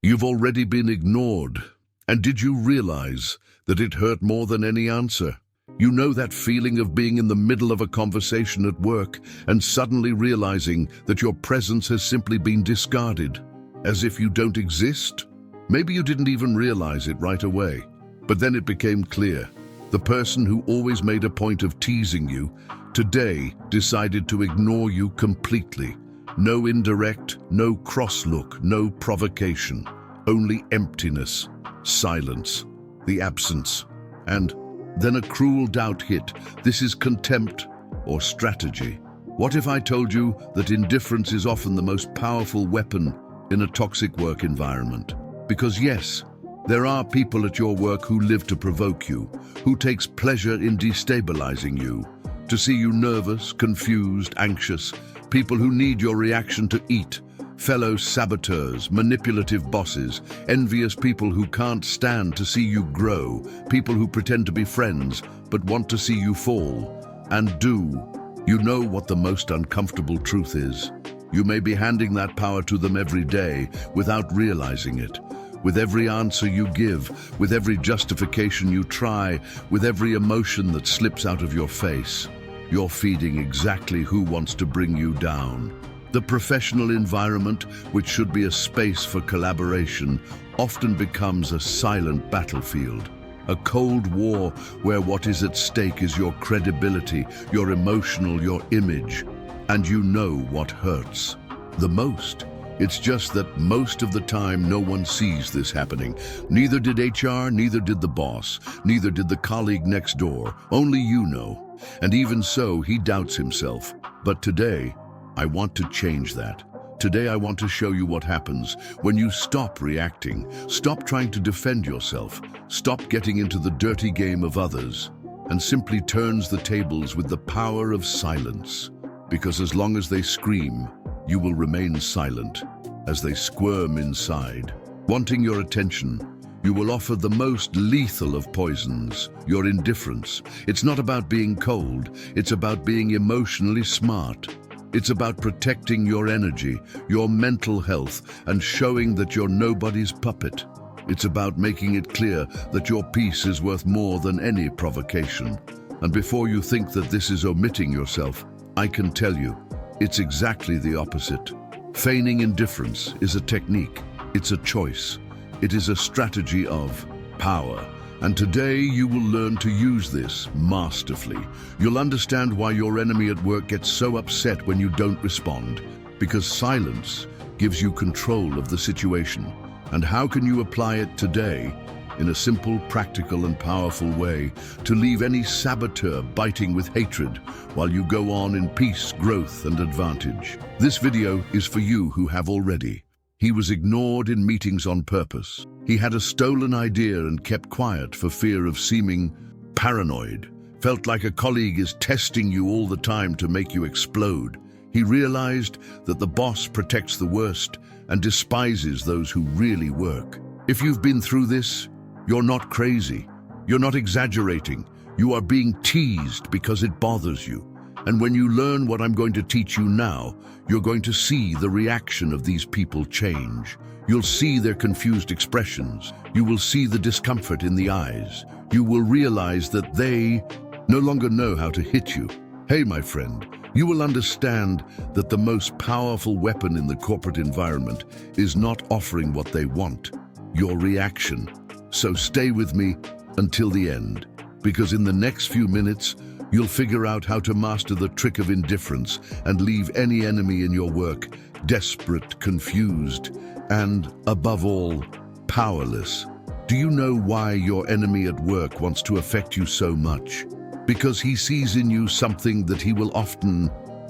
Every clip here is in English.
You've already been ignored. And did you realize that it hurt more than any answer? You know that feeling of being in the middle of a conversation at work and suddenly realizing that your presence has simply been discarded, as if you don't exist? Maybe you didn't even realize it right away, but then it became clear. The person who always made a point of teasing you, today decided to ignore you completely. No indirect, no cross look, no provocation, only emptiness, silence, the absence. And then a cruel doubt hit. This is contempt or strategy. What if I told you that indifference is often the most powerful weapon in a toxic work environment? Because yes, there are people at your work who live to provoke you, who takes pleasure in destabilizing you, to see you nervous, confused, anxious, people who need your reaction to eat, fellow saboteurs, manipulative bosses, envious people who can't stand to see you grow, people who pretend to be friends but want to see you fall. And you know what the most uncomfortable truth is? You may be handing that power to them every day without realizing it. With every answer you give, with every justification you try, with every emotion that slips out of your face, you're feeding exactly who wants to bring you down. The professional environment, which should be a space for collaboration, often becomes a silent battlefield. A cold war where what is at stake is your credibility, your emotional, your image. And you know what hurts the most. It's just that most of the time no one sees this happening. Neither did HR, neither did the boss, neither did the colleague next door. Only you know. And even so, he doubts himself. But today, I want to change that. Today I want to show you what happens when you stop reacting, stop trying to defend yourself, stop getting into the dirty game of others, and simply turns the tables with the power of silence. Because as long as they scream, you will remain silent. As they squirm inside, wanting your attention, you will offer the most lethal of poisons, your indifference. It's not about being cold, it's about being emotionally smart. It's about protecting your energy, your mental health, and showing that you're nobody's puppet. It's about making it clear that your peace is worth more than any provocation. And before you think that this is omitting yourself, I can tell you, it's exactly the opposite. Feigning indifference is a technique. It's a choice. It is a strategy of power. And today you will learn to use this masterfully. You'll understand why your enemy at work gets so upset when you don't respond. Because silence gives you control of the situation. And how can you apply it today in a simple, practical, and powerful way to leave any saboteur biting with hatred while you go on in peace, growth, and advantage? This video is for you who have already. He was ignored in meetings on purpose. He had a stolen idea and kept quiet for fear of seeming paranoid. Felt like a colleague is testing you all the time to make you explode. He realized that the boss protects the worst and despises those who really work. If you've been through this, you're not crazy. You're not exaggerating. You are being teased because it bothers you. And when you learn what I'm going to teach you now, you're going to see the reaction of these people change. You'll see their confused expressions. You will see the discomfort in the eyes. You will realize that they no longer know how to hit you. Hey, my friend, you will understand that the most powerful weapon in the corporate environment is not offering what they want, your reaction. So stay with me until the end, because in the next few minutes, you'll figure out how to master the trick of indifference and leave any enemy in your work desperate, confused, and, above all, powerless. Do you know why your enemy at work wants to affect you so much? Because he sees in you something that he will often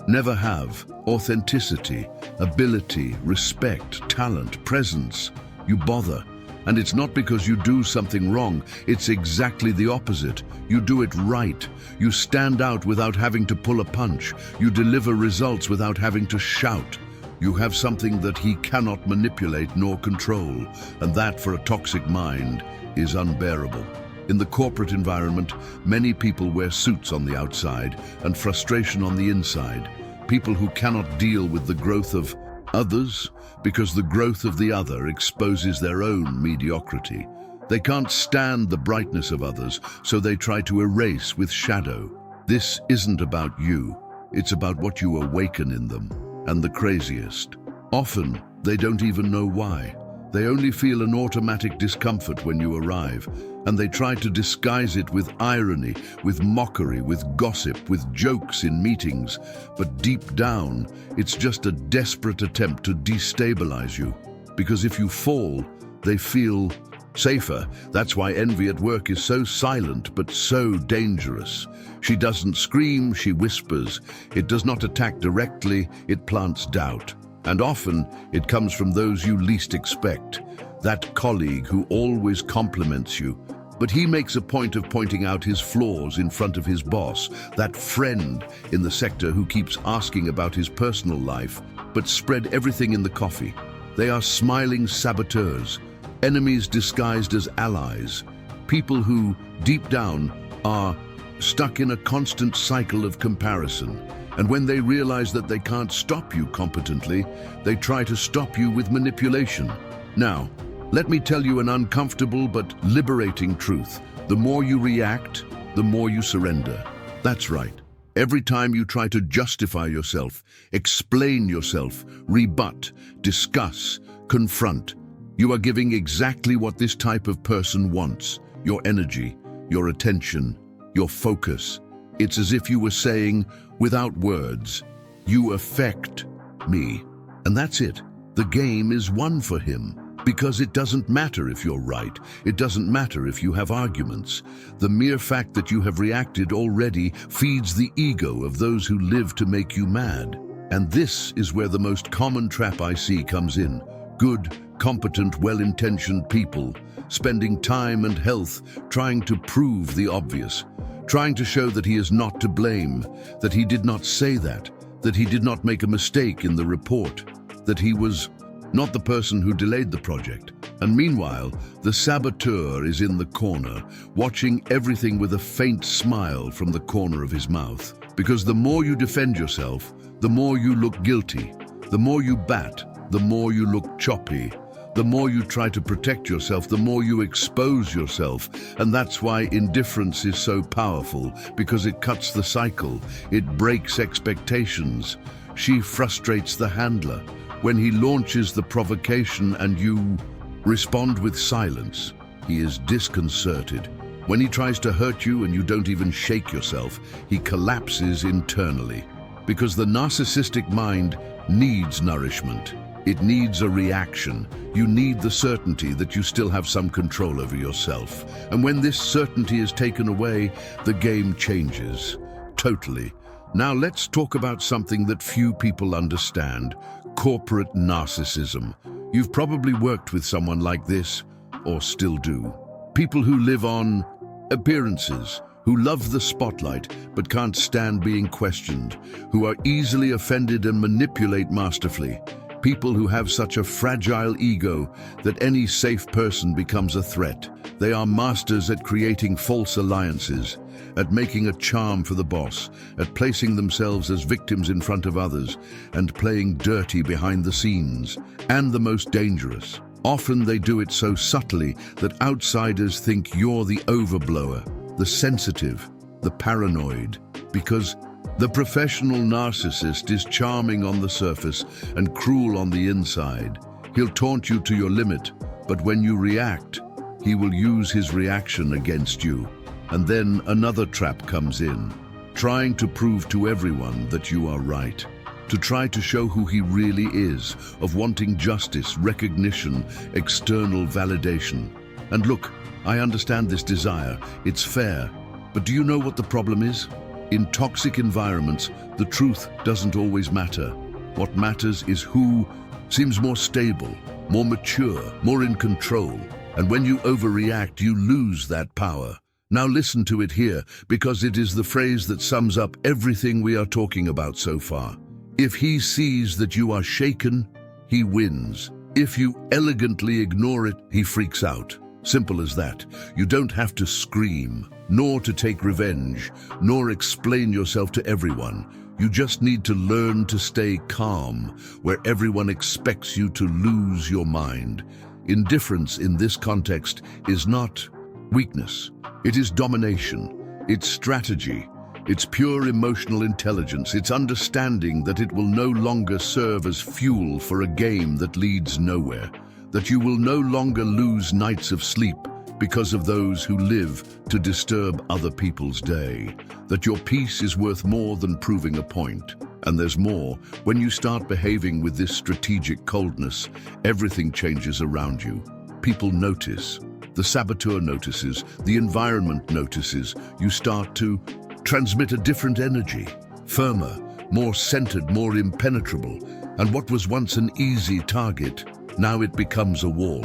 never have: authenticity, ability, respect, talent, presence. You bother. And it's not because you do something wrong, it's exactly the opposite. You do it right. You stand out without having to pull a punch. You deliver results without having to shout. You have something that he cannot manipulate nor control, and that for a toxic mind is unbearable. In the corporate environment, many people wear suits on the outside and frustration on the inside. People who cannot deal with the growth of Others, because the growth of the other exposes their own mediocrity. They can't stand the brightness of others, so they try to erase with shadow. This isn't about you. It's about what you awaken in them. And the craziest, often they don't even know why. They only feel an automatic discomfort when you arrive, and they try to disguise it with irony, with mockery, with gossip, with jokes in meetings. But deep down, it's just a desperate attempt to destabilize you. Because if you fall, they feel safer. That's why envy at work is so silent but so dangerous. She doesn't scream, she whispers. It does not attack directly, it plants doubt. And often, it comes from those you least expect. That colleague who always compliments you, but he makes a point of pointing out his flaws in front of his boss. That friend in the sector who keeps asking about his personal life, but spread everything in the coffee. They are smiling saboteurs, enemies disguised as allies, people who, deep down, are stuck in a constant cycle of comparison. And when they realize that they can't stop you competently, they try to stop you with manipulation. Now, let me tell you an uncomfortable but liberating truth. The more you react, the more you surrender. That's right. Every time you try to justify yourself, explain yourself, rebut, discuss, confront, you are giving exactly what this type of person wants: your energy, your attention, your focus. It's as if you were saying, without words, "You affect me." And that's it. The game is won for him. Because it doesn't matter if you're right. It doesn't matter if you have arguments. The mere fact that you have reacted already feeds the ego of those who live to make you mad. And this is where the most common trap I see comes in. Good, competent, well-intentioned people spending time and health trying to prove the obvious, trying to show that he is not to blame, that he did not say that he did not make a mistake in the report, that he was not the person who delayed the project. And meanwhile, the saboteur is in the corner, watching everything with a faint smile from the corner of his mouth. Because the more you defend yourself, the more you look guilty. The more you bat, the more you look choppy. The more you try to protect yourself, the more you expose yourself. And that's why indifference is so powerful, because it cuts the cycle. It breaks expectations. She frustrates the handler. When he launches the provocation and you respond with silence, he is disconcerted. When he tries to hurt you and you don't even shake yourself, he collapses internally. Because the narcissistic mind needs nourishment. It needs a reaction. You need the certainty that you still have some control over yourself. And when this certainty is taken away, the game changes. Totally. Now let's talk about something that few people understand: corporate narcissism. You've probably worked with someone like this, or still do. People who live on appearances, who love the spotlight but can't stand being questioned, who are easily offended and manipulate masterfully. People who have such a fragile ego that any safe person becomes a threat. They are masters at creating false alliances, at making a charm for the boss, at placing themselves as victims in front of others, and playing dirty behind the scenes. And the most dangerous, often they do it so subtly that outsiders think you're the overblower, the sensitive, the paranoid, because the professional narcissist is charming on the surface and cruel on the inside. He'll taunt you to your limit, but when you react, he will use his reaction against you. And then another trap comes in, trying to prove to everyone that you are right, to try to show who he really is, of wanting justice, recognition, external validation. And look, I understand this desire, it's fair, but do you know what the problem is? In toxic environments, the truth doesn't always matter. What matters is who seems more stable, more mature, more in control. And when you overreact, you lose that power. Now listen to it here, because it is the phrase that sums up everything we are talking about so far. If he sees that you are shaken, he wins. If you elegantly ignore it, he freaks out. Simple as that. You don't have to scream, nor to take revenge, nor explain yourself to everyone. You just need to learn to stay calm where everyone expects you to lose your mind. Indifference in this context is not weakness. It is domination. It's strategy. It's pure emotional intelligence. It's understanding that it will no longer serve as fuel for a game that leads nowhere. That you will no longer lose nights of sleep because of those who live to disturb other people's day. That your peace is worth more than proving a point. And there's more. When you start behaving with this strategic coldness, everything changes around you. People notice. The saboteur notices. The environment notices. You start to transmit a different energy. Firmer, more centered, more impenetrable. And what was once an easy target, now it becomes a wall.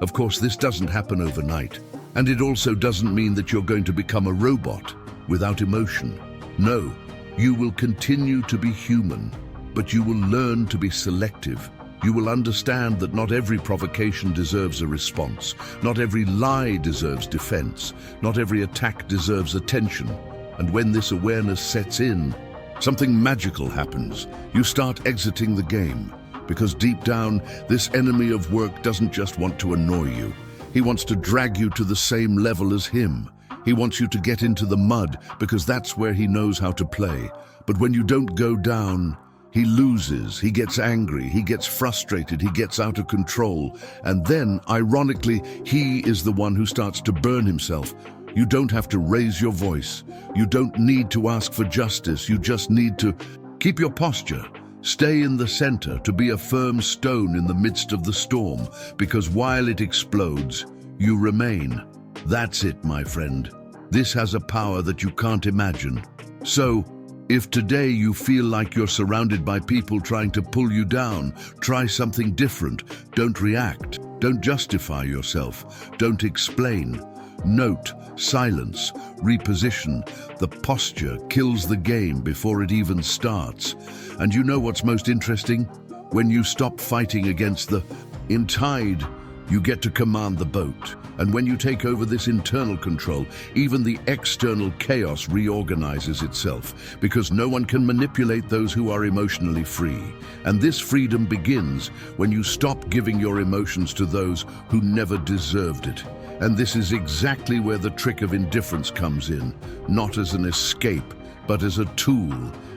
Of course, this doesn't happen overnight. And it also doesn't mean that you're going to become a robot without emotion. No, you will continue to be human, but you will learn to be selective. You will understand that not every provocation deserves a response. Not every lie deserves defense. Not every attack deserves attention. And when this awareness sets in, something magical happens. You start exiting the game. Because deep down, this enemy of work doesn't just want to annoy you. He wants to drag you to the same level as him. He wants you to get into the mud because that's where he knows how to play. But when you don't go down, he loses, he gets angry, he gets frustrated, he gets out of control. And then, ironically, he is the one who starts to burn himself. You don't have to raise your voice. You don't need to ask for justice. You just need to keep your posture. Stay in the center, to be a firm stone in the midst of the storm, because while it explodes, you remain. That's it, my friend. This has a power that you can't imagine. So, if today you feel like you're surrounded by people trying to pull you down, try something different. Don't react. Don't justify yourself. Don't explain. Note, silence, reposition. The posture kills the game before it even starts. And you know what's most interesting? When you stop fighting against in tide, you get to command the boat. And when you take over this internal control, even the external chaos reorganizes itself, because no one can manipulate those who are emotionally free. And this freedom begins when you stop giving your emotions to those who never deserved it. And this is exactly where the trick of indifference comes in, not as an escape, but as a tool,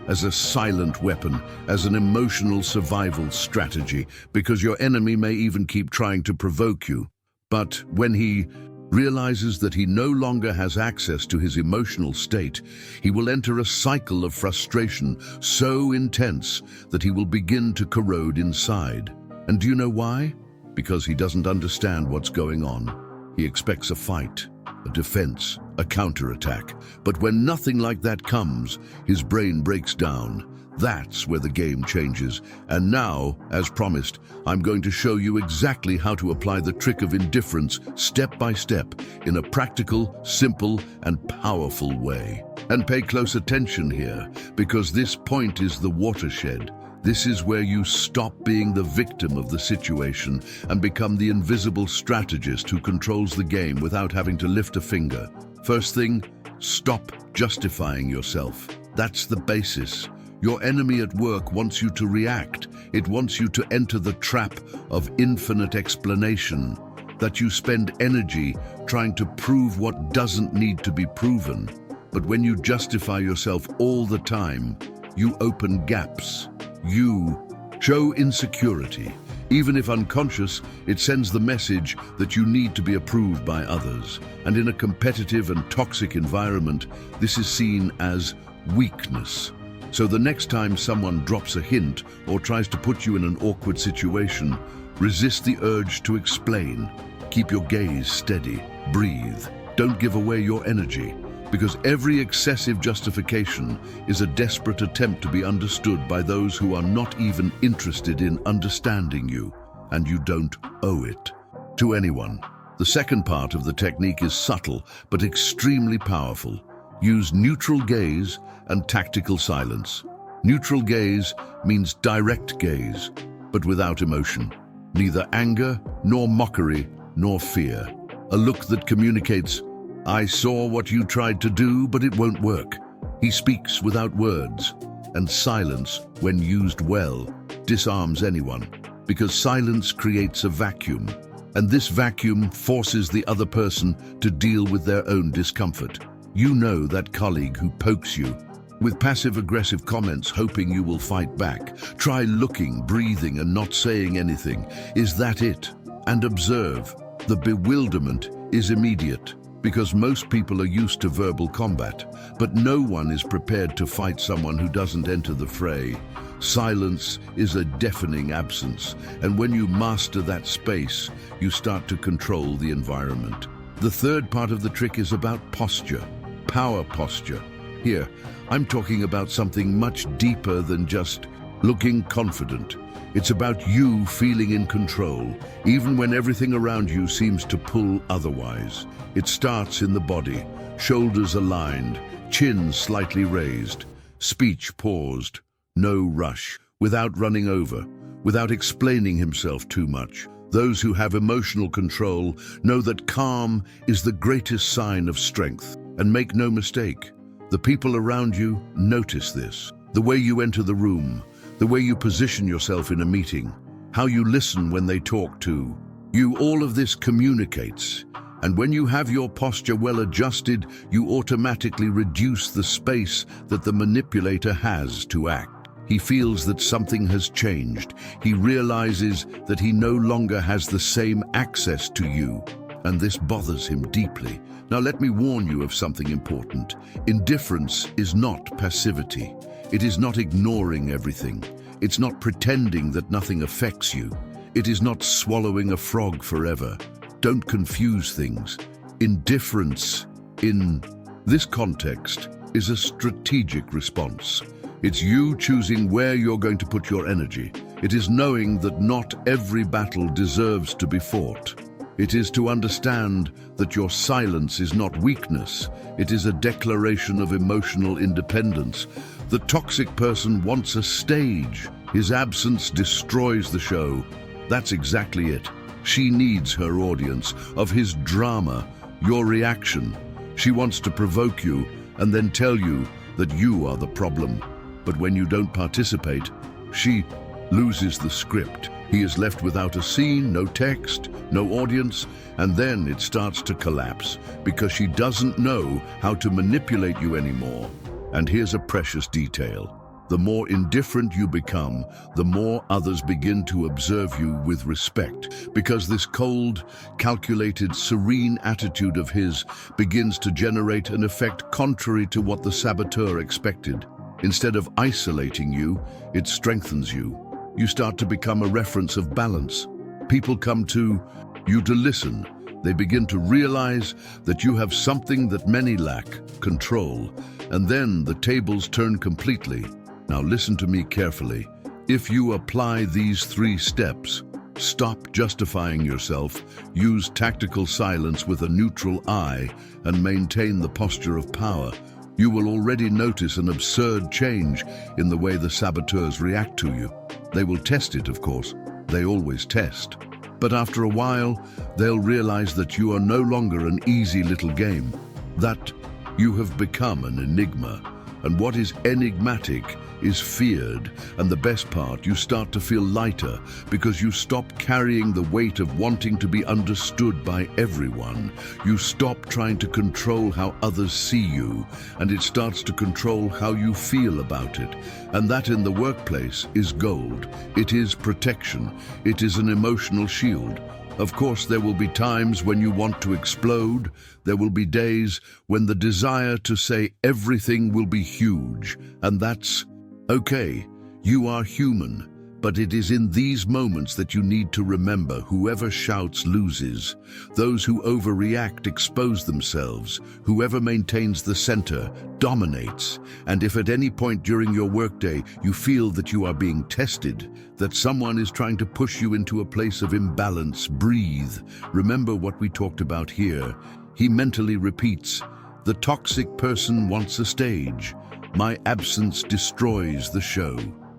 as a silent weapon, as an emotional survival strategy, because your enemy may even keep trying to provoke you. But when he realizes that he no longer has access to his emotional state, he will enter a cycle of frustration so intense that he will begin to corrode inside. And do you know why? Because he doesn't understand what's going on. He expects a fight, a defense, a counterattack. But when nothing like that comes, his brain breaks down. That's where the game changes. And now, as promised, I'm going to show you exactly how to apply the trick of indifference step by step in a practical, simple, and powerful way. And pay close attention here, because this point is the watershed. This is where you stop being the victim of the situation and become the invisible strategist who controls the game without having to lift a finger. First thing, stop justifying yourself. That's the basis. Your enemy at work wants you to react. It wants you to enter the trap of infinite explanation, that you spend energy trying to prove what doesn't need to be proven. But when you justify yourself all the time, you open gaps. You show insecurity. Even if unconscious, it sends the message that you need to be approved by others. And in a competitive and toxic environment, this is seen as weakness. So the next time someone drops a hint or tries to put you in an awkward situation, resist the urge to explain. Keep your gaze steady. Breathe. Don't give away your energy, because every excessive justification is a desperate attempt to be understood by those who are not even interested in understanding you, and you don't owe it to anyone. The second part of the technique is subtle but extremely powerful. Use neutral gaze and tactical silence. Neutral gaze means direct gaze, but without emotion. Neither anger, nor mockery, nor fear. A look that communicates, "I saw what you tried to do, but it won't work." He speaks without words. And silence, when used well, disarms anyone, because silence creates a vacuum, and this vacuum forces the other person to deal with their own discomfort. You know that colleague who pokes you with passive-aggressive comments, hoping you will fight back. Try looking, breathing, and not saying anything. Is that it? And observe. The bewilderment is immediate, because most people are used to verbal combat, but no one is prepared to fight someone who doesn't enter the fray. Silence is a deafening absence, and when you master that space, you start to control the environment. The third part of the trick is about posture, power posture. Here, I'm talking about something much deeper than just looking confident. It's about you feeling in control, even when everything around you seems to pull otherwise. It starts in the body, shoulders aligned, chin slightly raised, speech paused, no rush, without running over, without explaining himself too much. Those who have emotional control know that calm is the greatest sign of strength. And make no mistake, the people around you notice this. The way you enter the room, the way you position yourself in a meeting, how you listen when they talk to you, all of this communicates. And when you have your posture well adjusted, you automatically reduce the space that the manipulator has to act. He feels that something has changed. He realizes that he no longer has the same access to you, and this bothers him deeply. Now let me warn you of something important. Indifference is not passivity. It is not ignoring everything. It's not pretending that nothing affects you. It is not swallowing a frog forever. Don't confuse things. Indifference, in this context, is a strategic response. It's you choosing where you're going to put your energy. It is knowing that not every battle deserves to be fought. It is to understand that your silence is not weakness. It is a declaration of emotional independence. The toxic person wants a stage. His absence destroys the show. That's exactly it. She needs her audience, of his drama, your reaction. She wants to provoke you and then tell you that you are the problem. But when you don't participate, she loses the script. He is left without a scene, no text, no audience, and then it starts to collapse because she doesn't know how to manipulate you anymore. And here's a precious detail. The more indifferent you become, the more others begin to observe you with respect, because this cold, calculated, serene attitude of his begins to generate an effect contrary to what the saboteur expected. Instead of isolating you, it strengthens you. You start to become a reference of balance. People come to you to listen. They begin to realize that you have something that many lack, control. And then the tables turn completely. Now listen to me carefully. If you apply these 3 steps, stop justifying yourself, use tactical silence with a neutral eye, and maintain the posture of power, you will already notice an absurd change in the way the saboteurs react to you. They will test it, of course. They always test. But after a while, they'll realize that you are no longer an easy little game, that you have become an enigma. And what is enigmatic is feared. And the best part, you start to feel lighter because you stop carrying the weight of wanting to be understood by everyone. You stop trying to control how others see you, and it starts to control how you feel about it. And that in the workplace is gold. It is protection. It is an emotional shield. Of course, there will be times when you want to explode. There will be days when the desire to say everything will be huge, and that's okay. You are human, but it is in these moments that you need to remember whoever shouts loses. Those who overreact expose themselves. Whoever maintains the center dominates. And if at any point during your workday you feel that you are being tested, that someone is trying to push you into a place of imbalance, breathe. Remember what we talked about here. He mentally repeats, "The toxic person wants a stage. My absence destroys the show."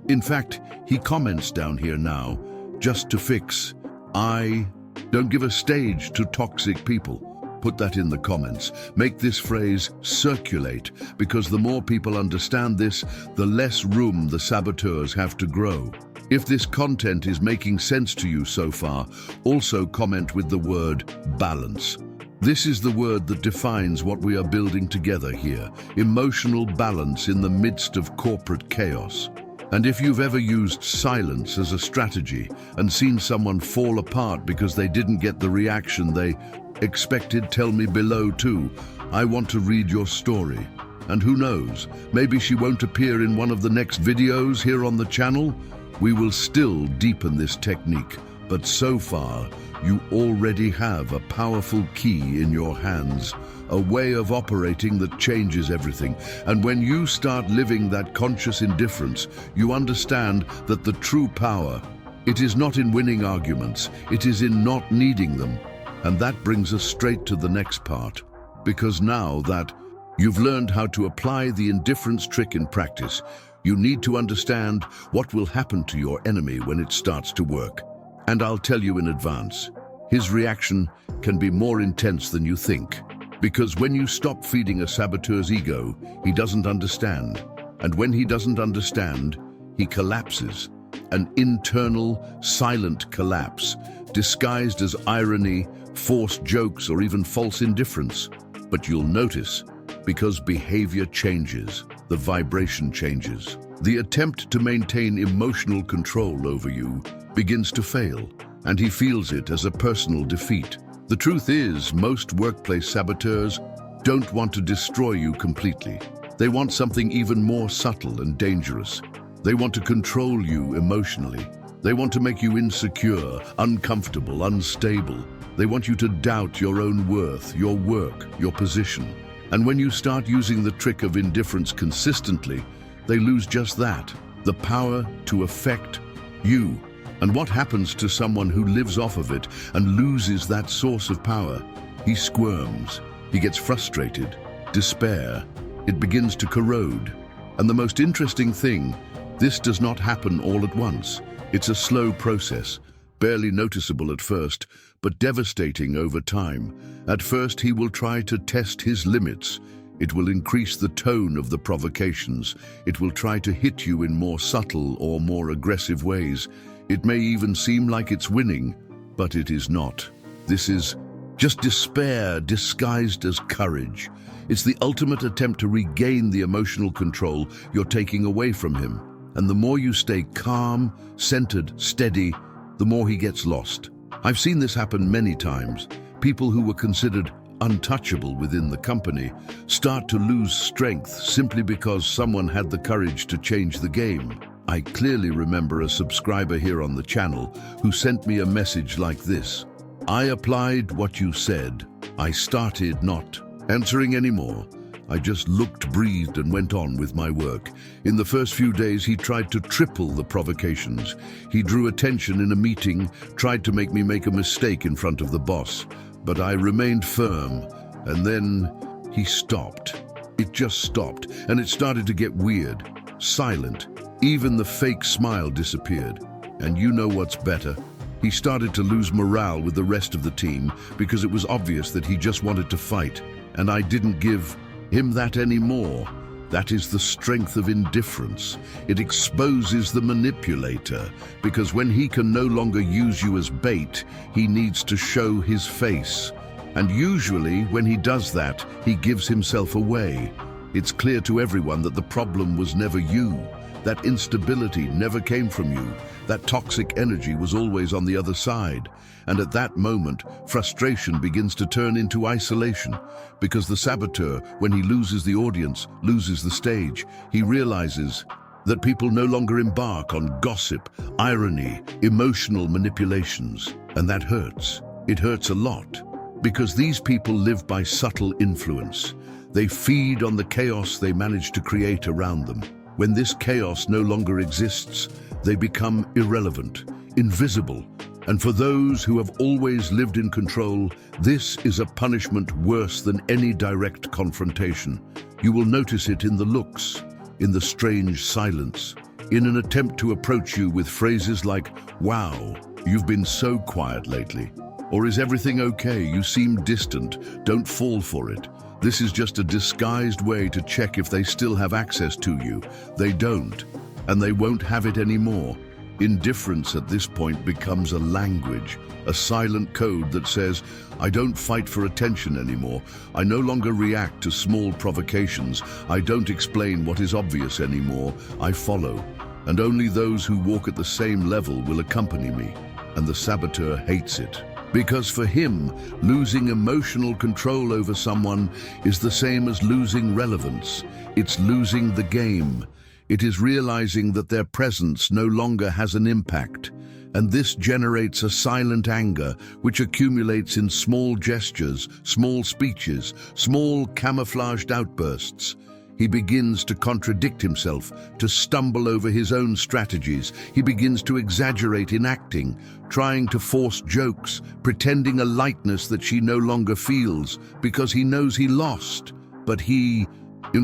In fact, he comments down here now, just to fix, I don't give a stage to toxic people. Put that in the comments. Make this phrase circulate, because the more people understand this, the less room the saboteurs have to grow. If this content is making sense to you so far, also comment with the word balance. This is the word that defines what we are building together here: emotional balance in the midst of corporate chaos. And if you've ever used silence as a strategy and seen someone fall apart because they didn't get the reaction they expected, tell me below too. I want to read your story. And who knows, maybe she won't appear in one of the next videos here on the channel. We will still deepen this technique, but so far, you already have a powerful key in your hands, a way of operating that changes everything. And when you start living that conscious indifference, you understand that the true power, it is not in winning arguments, it is in not needing them. And that brings us straight to the next part, because now that you've learned how to apply the indifference trick in practice, you need to understand what will happen to your enemy when it starts to work. And I'll tell you in advance, his reaction can be more intense than you think. Because when you stop feeding a saboteur's ego, he doesn't understand. And when he doesn't understand, he collapses. An internal, silent collapse, disguised as irony, forced jokes, or even false indifference. But you'll notice, because behavior changes, the vibration changes. The attempt to maintain emotional control over you begins to fail, and he feels it as a personal defeat. The truth is, most workplace saboteurs don't want to destroy you completely. They want something even more subtle and dangerous. They want to control you emotionally. They want to make you insecure, uncomfortable, unstable. They want you to doubt your own worth, your work, your position. And when you start using the trick of indifference consistently, they lose just that, the power to affect you. And what happens to someone who lives off of it and loses that source of power? He squirms, he gets frustrated, despair, it begins to corrode. And the most interesting thing, this does not happen all at once. It's a slow process, barely noticeable at first, but devastating over time. At first, he will try to test his limits. It will increase the tone of the provocations. It will try to hit you in more subtle or more aggressive ways. It may even seem like it's winning, but it is not. This is just despair disguised as courage. It's the ultimate attempt to regain the emotional control you're taking away from him. And the more you stay calm, centered, steady, the more he gets lost. I've seen this happen many times. People who were considered untouchable within the company start to lose strength simply because someone had the courage to change the game. I clearly remember a subscriber here on the channel who sent me a message like this: "I applied what you said. I started not answering anymore. I just looked, breathed, and went on with my work." In the first few days, he tried to triple the provocations. He drew attention in a meeting, tried to make me make a mistake in front of the boss. But I remained firm, and then he stopped. It just stopped, and it started to get weird, silent. Even the fake smile disappeared. And you know what's better? He started to lose morale with the rest of the team because it was obvious that he just wanted to fight, and I didn't give him that anymore. That is the strength of indifference. It exposes the manipulator, because when he can no longer use you as bait, he needs to show his face. And usually, when he does that, he gives himself away. It's clear to everyone that the problem was never you. That instability never came from you. That toxic energy was always on the other side. And at that moment, frustration begins to turn into isolation. Because the saboteur, when he loses the audience, loses the stage, he realizes that people no longer embark on gossip, irony, emotional manipulations. And that hurts. It hurts a lot. Because these people live by subtle influence. They feed on the chaos they manage to create around them. When this chaos no longer exists, they become irrelevant, invisible. And for those who have always lived in control, this is a punishment worse than any direct confrontation. You will notice it in the looks, in the strange silence, in an attempt to approach you with phrases like, "Wow, you've been so quiet lately," Or is everything okay? You seem distant. Don't fall for it. This is just a disguised way to check if they still have access to you. They don't, and they won't have it anymore. Indifference at this point becomes a language, a silent code that says, I don't fight for attention anymore. I no longer react to small provocations. I don't explain what is obvious anymore. I follow. And only those who walk at the same level will accompany me. And the saboteur hates it. Because for him, losing emotional control over someone is the same as losing relevance. It's losing the game. It is realizing that their presence no longer has an impact. And this generates a silent anger which accumulates in small gestures, small speeches, small camouflaged outbursts. He begins to contradict himself, to stumble over his own strategies. He begins to exaggerate in acting, trying to force jokes, pretending a lightness that she no longer feels because he knows he lost. But he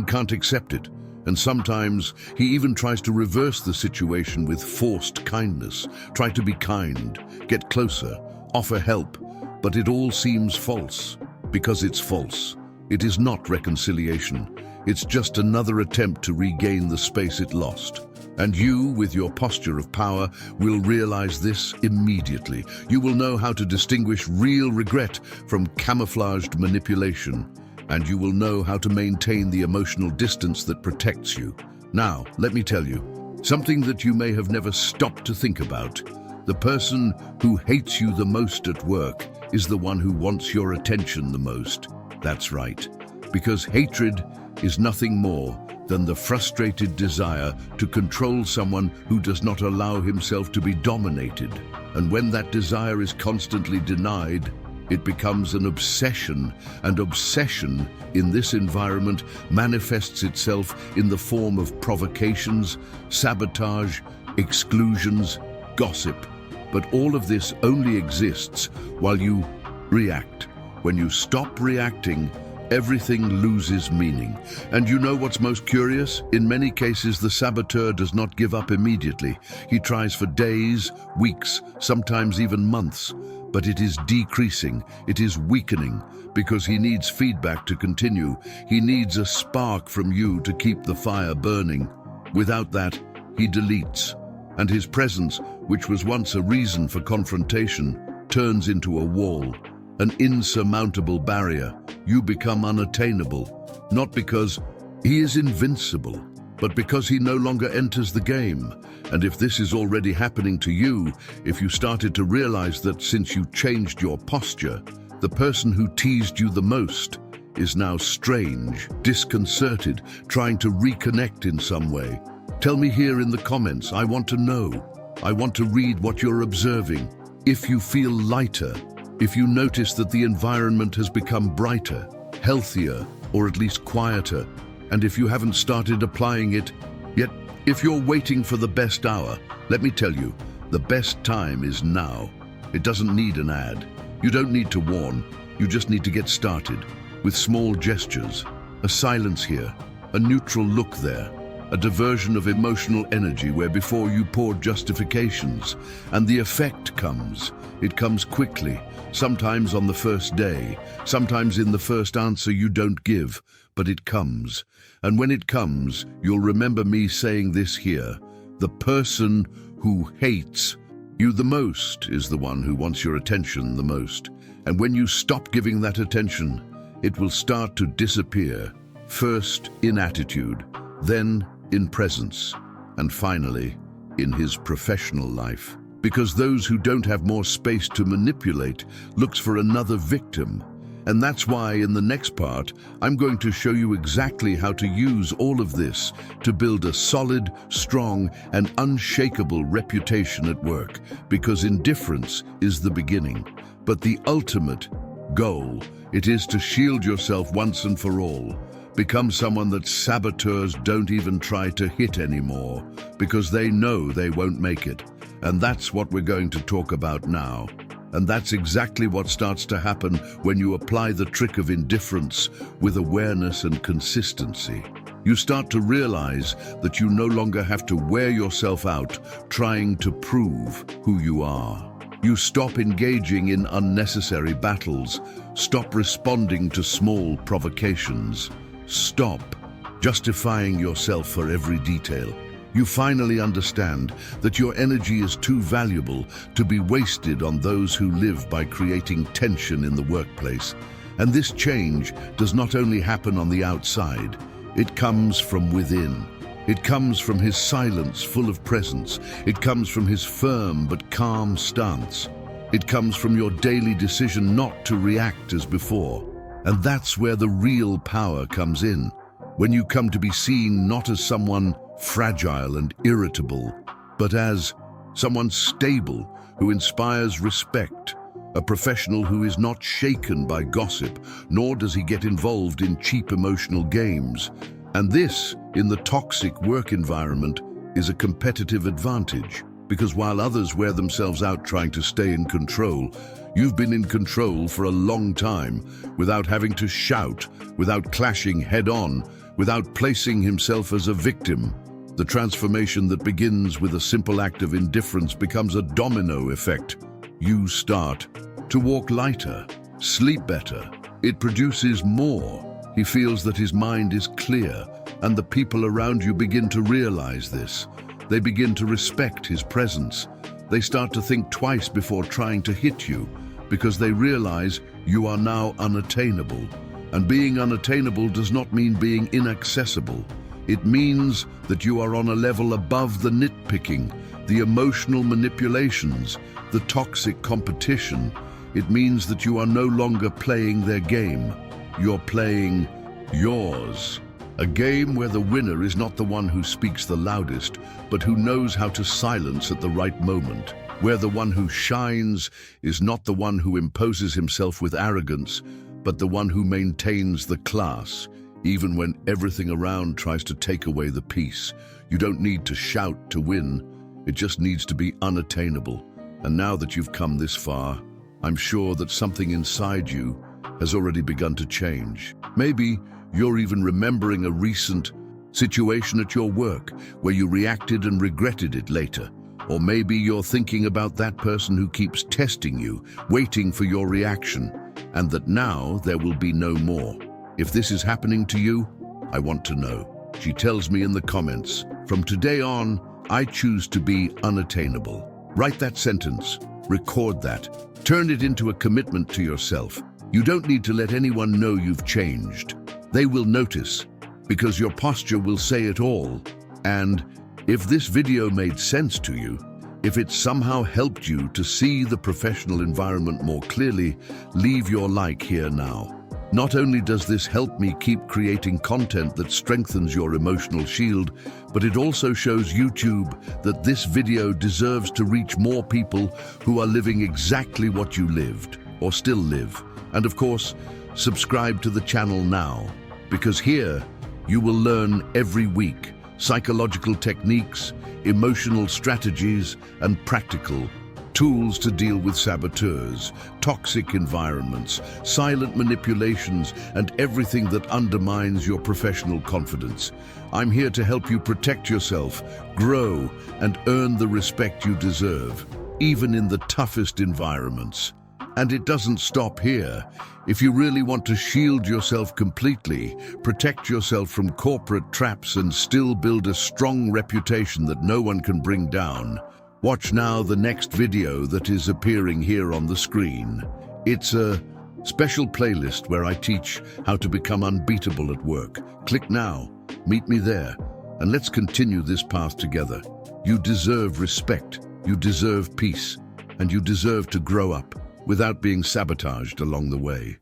can't accept it. And sometimes he even tries to reverse the situation with forced kindness. Try to be kind, get closer, offer help. But it all seems false, because it's false. It is not reconciliation. It's just another attempt to regain the space it lost. And you, with your posture of power, will realize this immediately. You will know how to distinguish real regret from camouflaged manipulation. And you will know how to maintain the emotional distance that protects you. Now, let me tell you, something that you may have never stopped to think about. The person who hates you the most at work is the one who wants your attention the most. That's right, because hatred is nothing more than the frustrated desire to control someone who does not allow himself to be dominated. And when that desire is constantly denied, it becomes an obsession, and obsession in this environment manifests itself in the form of provocations, sabotage, exclusions, gossip. But all of this only exists while you react. When you stop reacting, everything loses meaning. And you know what's most curious? In many cases, the saboteur does not give up immediately. He tries for days, weeks, sometimes even months. But it is decreasing, it is weakening, because he needs feedback to continue. He needs a spark from you to keep the fire burning. Without that, he deletes. And his presence, which was once a reason for confrontation, turns into a wall, an insurmountable barrier. You become unattainable, not because he is invincible, but because he no longer enters the game. And if this is already happening to you, if you started to realize that since you changed your posture, the person who teased you the most is now strange, disconcerted, trying to reconnect in some way. Tell me here in the comments. I want to know. I want to read what you're observing. If you feel lighter, if you notice that the environment has become brighter, healthier, or at least quieter, and if you haven't started applying it yet, if you're waiting for the best hour, let me tell you, the best time is now. It doesn't need an ad. You don't need to warn. You just need to get started with small gestures, a silence here, a neutral look there, a diversion of emotional energy where before you poured justifications, and the effect comes. It comes quickly, sometimes on the first day, sometimes in the first answer you don't give, but it comes. And when it comes, you'll remember me saying this here. The person who hates you the most is the one who wants your attention the most. And when you stop giving that attention, it will start to disappear. First in attitude, then in presence, and finally in his professional life. Because those who don't have more space to manipulate looks for another victim. And that's why in the next part, I'm going to show you exactly how to use all of this to build a solid, strong, and unshakable reputation at work. Because indifference is the beginning, but the ultimate goal, it is to shield yourself once and for all. Become someone that saboteurs don't even try to hit anymore, because they know they won't make it. And that's what we're going to talk about now. And that's exactly what starts to happen when you apply the trick of indifference with awareness and consistency. You start to realize that you no longer have to wear yourself out trying to prove who you are. You stop engaging in unnecessary battles. Stop responding to small provocations. Stop justifying yourself for every detail. You finally understand that your energy is too valuable to be wasted on those who live by creating tension in the workplace. And this change does not only happen on the outside, it comes from within. It comes from his silence full of presence. It comes from his firm but calm stance. It comes from your daily decision not to react as before. And that's where the real power comes in. When you come to be seen not as someone fragile and irritable, but as someone stable who inspires respect, a professional who is not shaken by gossip, nor does he get involved in cheap emotional games. And this, in the toxic work environment, is a competitive advantage, because while others wear themselves out trying to stay in control, you've been in control for a long time, without having to shout, without clashing head-on, without placing himself as a victim. The transformation that begins with a simple act of indifference becomes a domino effect. You start to walk lighter, sleep better. It produces more. He feels that his mind is clear, and the people around you begin to realize this. They begin to respect his presence. They start to think twice before trying to hit you, because they realize you are now unattainable. And being unattainable does not mean being inaccessible. It means that you are on a level above the nitpicking, the emotional manipulations, the toxic competition. It means that you are no longer playing their game. You're playing yours. A game where the winner is not the one who speaks the loudest, but who knows how to silence at the right moment. Where the one who shines is not the one who imposes himself with arrogance, but the one who maintains the class, even when everything around tries to take away the peace. You don't need to shout to win. It just needs to be unattainable. And now that you've come this far, I'm sure that something inside you has already begun to change. Maybe you're even remembering a recent situation at your work where you reacted and regretted it later. Or maybe you're thinking about that person who keeps testing you, waiting for your reaction, and that now there will be no more. If this is happening to you, I want to know. She tells me in the comments, from today on, I choose to be unattainable. Write that sentence, record that, turn it into a commitment to yourself. You don't need to let anyone know you've changed. They will notice, because your posture will say it all. And if this video made sense to you, if it somehow helped you to see the professional environment more clearly, leave your like here now. Not only does this help me keep creating content that strengthens your emotional shield, but it also shows YouTube that this video deserves to reach more people who are living exactly what you lived, or still live. And of course, subscribe to the channel now, because here you will learn every week psychological techniques, emotional strategies, and practical tools to deal with saboteurs, toxic environments, silent manipulations, and everything that undermines your professional confidence. I'm here to help you protect yourself, grow, and earn the respect you deserve, even in the toughest environments. And it doesn't stop here. If you really want to shield yourself completely, protect yourself from corporate traps, and still build a strong reputation that no one can bring down, watch now the next video that is appearing here on the screen. It's a special playlist where I teach how to become unbeatable at work. Click now, meet me there, and let's continue this path together. You deserve respect, you deserve peace, and you deserve to grow up without being sabotaged along the way.